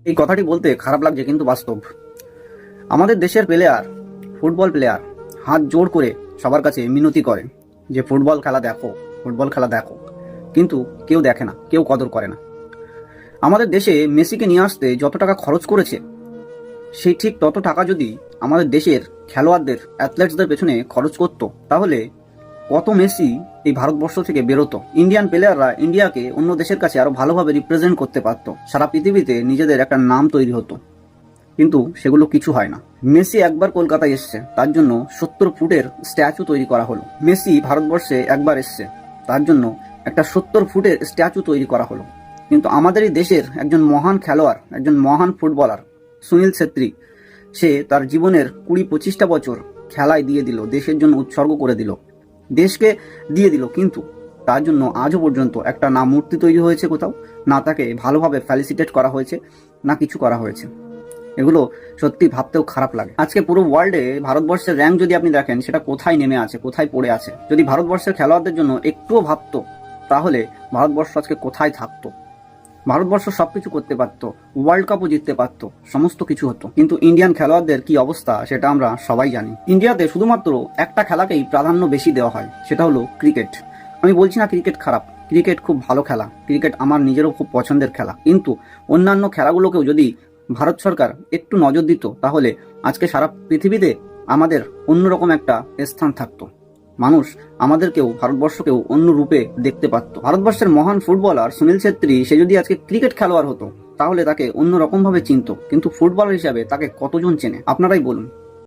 এই কথাটি বলতে খারাপ লাগছে কিন্তু বাস্তব। আমাদের দেশের প্লেয়ার, ফুটবল প্লেয়ার হাত জোড় করে সবার কাছে মিনতি করে যে ফুটবল খেলা দেখো, ফুটবল খেলা দেখো, কিন্তু কেউ দেখে না, কেউ কদর করে না। আমাদের দেশে মেসিকে নিয়ে আসতে যত টাকা খরচ করেছে, সেই ঠিক তত টাকা যদি আমাদের দেশের খেলোয়াড়দের, অ্যাথলেটসদের পেছনে খরচ করত, তাহলে কত মেসি এই ভারতবর্ষ থেকে বেরোতো। ইন্ডিয়ান প্লেয়াররা ইন্ডিয়াকে অন্য দেশের কাছে আরো ভালোভাবে রিপ্রেজেন্ট করতে পারতো, সারা পৃথিবীতে নিজেদের একটা নাম তৈরি হতো। কিন্তু সেগুলো কিছু হয় না। মেসি একবার কলকাতায় এসছে, তার জন্য 70 ফুটের স্ট্যাচু তৈরি করা হলো। মেসি ভারতবর্ষে একবার এসছে, তার জন্য একটা 70 ফুটের স্ট্যাচু তৈরি করা হলো। কিন্তু আমাদেরই দেশের একজন মহান খেলোয়াড়, একজন মহান ফুটবলার সুনীল ছেত্রী, সে তার জীবনের 20-25টা বছর খেলায় দিয়ে দিল, দেশের জন্য উৎসর্গ করে দিল, দেশকে দিয়ে দিল। কিন্তু তার জন্য আজও পর্যন্ত একটা না মূর্তি তৈরি হয়েছে কোথাও, না তাকে ভালোভাবে ফেলিসিটেট করা হয়েছে, না কিছু করা হয়েছে। এগুলো সত্যি ভাবতেও খারাপ লাগে। আজকে পুরো ওয়ার্ল্ডে ভারতবর্ষের র্যাঙ্ক যদি আপনি দেখেন, সেটা কোথায় নেমে আছে, কোথায় পড়ে আছে। যদি ভারতবর্ষের খেলোয়াড়দের জন্য একটুও ভাবতো, তাহলে ভারতবর্ষ আজকে কোথায় থাকতো। ভারতবর্ষ সবকিছু করতে পারতো, ওয়ার্ল্ড কাপও জিততে পারতো, সমস্ত কিছু হতো। কিন্তু ইন্ডিয়ান খেলোয়াড়দের কি অবস্থা সেটা আমরা সবাই জানি। ইন্ডিয়াতে শুধুমাত্র একটা খেলাকেই প্রাধান্য বেশি দেওয়া হয়, সেটা হলো ক্রিকেট। আমি বলছি না ক্রিকেট খারাপ, ক্রিকেট খুব ভালো খেলা, ক্রিকেট আমার নিজেরও খুব পছন্দের খেলা। কিন্তু অন্যান্য খেলাগুলোকেও যদি ভারত সরকার একটু নজর দিত, তাহলে আজকে সারা পৃথিবীতে আমাদের অন্যরকম একটা স্থান থাকতো। মানুষ আমাদেরকেও, ভারতবর্ষকেও অন্য রূপে দেখতে পারত। ভারতবর্ষের মহান ফুটবলার সুনীল ছেত্রী, সে যদি আজকে ক্রিকেট খেলোয়াড় হতো, তাহলে তাকে অন্যরকম ভাবে চিনত। কিন্তু ফুটবলার হিসাবে তাকে কতজন চেনে আপনারাই বলুন।